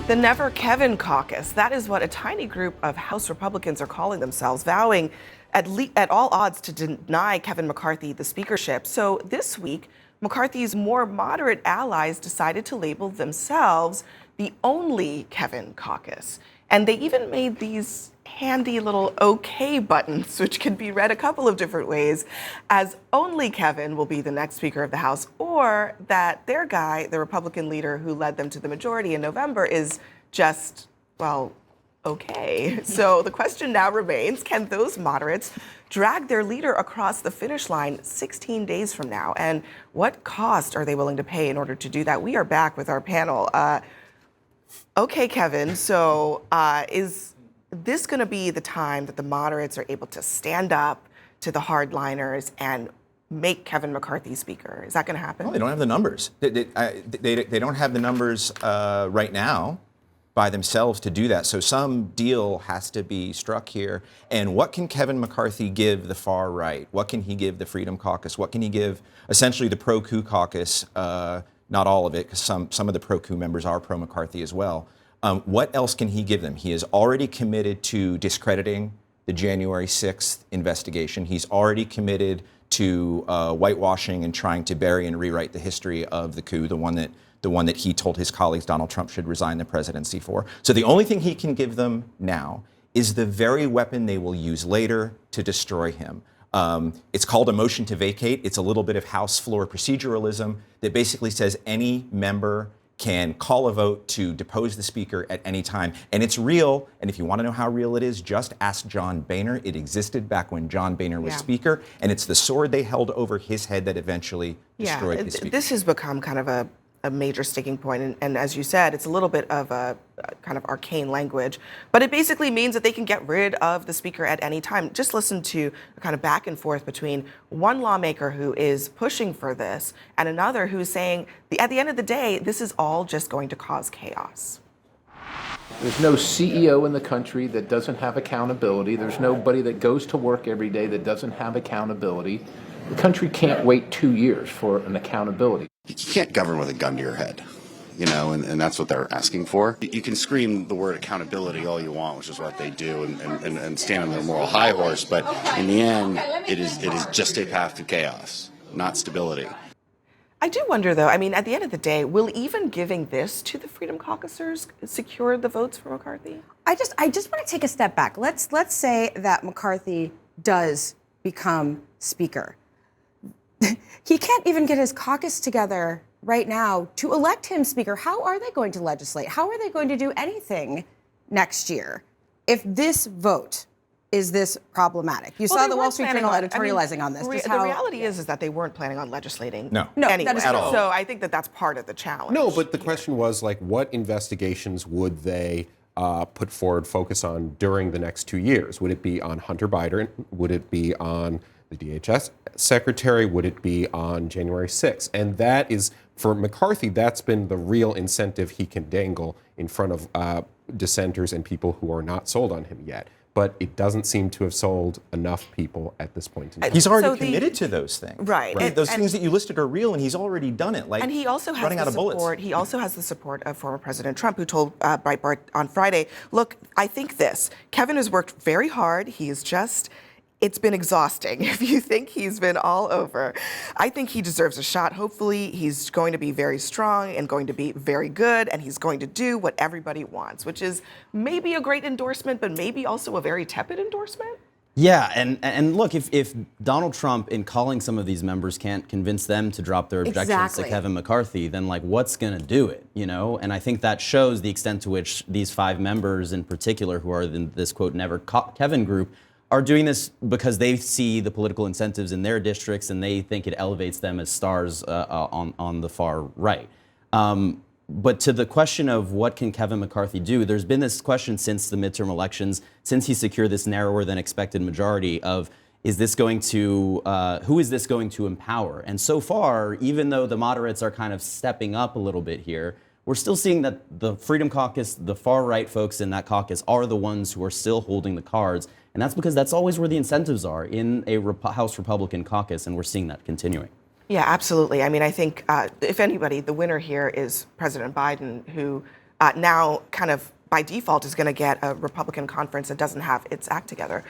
The Never Kevin Caucus. That is what a tiny group of House Republicans are calling themselves, vowing at all odds to deny Kevin McCarthy the speakership. So this week, McCarthy's more moderate allies decided to label themselves the Only Kevin Caucus. And they even made these handy little OK buttons, which can be read a couple of different ways, as only Kevin will be the next Speaker of the House, or that their guy, the Republican leader who led them to the majority in November, is just, well, okay. So the question now remains, can those moderates drag their leader across the finish line 16 days from now? And what cost are they willing to pay in order to do that? We are back with our panel. Okay, Kevin, so is this going to be the time that the moderates are able to stand up to the hardliners and make Kevin McCarthy speaker? Is that going to happen? Well, they don't have the numbers. They don't have the numbers right now by themselves to do that. So some deal has to be struck here. And what can Kevin McCarthy give the far right? What can he give the Freedom Caucus? What can he give essentially the pro-coup caucus? Not all of it, because some of the pro-coup members are pro-McCarthy as well. What else can he give them? He is already committed to discrediting the January 6th investigation. He's already committed to whitewashing and trying to bury and rewrite the history of the coup, the one that he told his colleagues Donald Trump should resign the presidency for. So the only thing he can give them now is the very weapon they will use later to destroy him. It's called a motion to vacate. It's a little bit of House floor proceduralism that basically says any member can call a vote to depose the speaker at any time. And it's real. And if you want to know how real it is, just ask John Boehner. It existed back when John Boehner was speaker. And it's the sword they held over his head that eventually destroyed his speaker. This has become kind of a major sticking point. And as you said, it's a little bit of a kind of arcane language. But it basically means that they can get rid of the speaker at any time. Just listen to a kind of back and forth between one lawmaker who is pushing for this and another who's saying, at the end of the day, this is all just going to cause chaos. There's no CEO in the country that doesn't have accountability. There's nobody that goes to work every day that doesn't have accountability. The country can't wait 2 years for an accountability. You can't govern with a gun to your head, and that's what they're asking for. You can scream the word accountability all you want, which is what they do, and stand on their moral high horse, but in the end, it is just a path to chaos, not stability. I do wonder, though, I mean, at the end of the day, will even giving this to the Freedom Caucusers secure the votes for McCarthy? I just want to take a step back. Let's say that McCarthy does become speaker. He can't even get his caucus together right now to elect him speaker. How are they going to legislate? How are they going to do anything next year if this vote is this problematic? You saw the Wall Street Journal editorializing on this. The reality is that they weren't planning on legislating. No, anyway. That is at all. So I think that's part of the challenge. No, but the question was, like, what investigations would they put forward focus on during the next 2 years? Would it be on Hunter Biden? Would it be on the DHS secretary? Would it be on January 6th? And that is, for McCarthy, that's been the real incentive he can dangle in front of dissenters and people who are not sold on him yet. But it doesn't seem to have sold enough people at this point in time. He's already committed to those things. Right. Those things that you listed are real, and he's already done it. And he also has running out of bullets. He also has the support of former President Trump, who told Breitbart on Friday, look, I think this. Kevin has worked very hard. It's been exhausting. If you think he's been all over, I think he deserves a shot. Hopefully, he's going to be very strong and going to be very good, and he's going to do what everybody wants, which is maybe a great endorsement, but maybe also a very tepid endorsement. Yeah, and look, if Donald Trump, in calling some of these members, can't convince them to drop their objections to Kevin McCarthy, then, like, what's going to do it, And I think that shows the extent to which these 5 members in particular, who are in this, quote, Never Kevin group, are doing this because they see the political incentives in their districts and they think it elevates them as stars on the far right. But to the question of what can Kevin McCarthy do, there's been this question since the midterm elections, since he secured this narrower than expected majority of, who is this going to empower? And so far, even though the moderates are kind of stepping up a little bit here, we're still seeing that the Freedom Caucus, the far right folks in that caucus, are the ones who are still holding the cards. And that's because that's always where the incentives are in a House Republican caucus, and we're seeing that continuing. Yeah, absolutely. I mean, I think if anybody, the winner here is President Biden, who now kind of by default is going to get a Republican conference that doesn't have its act together.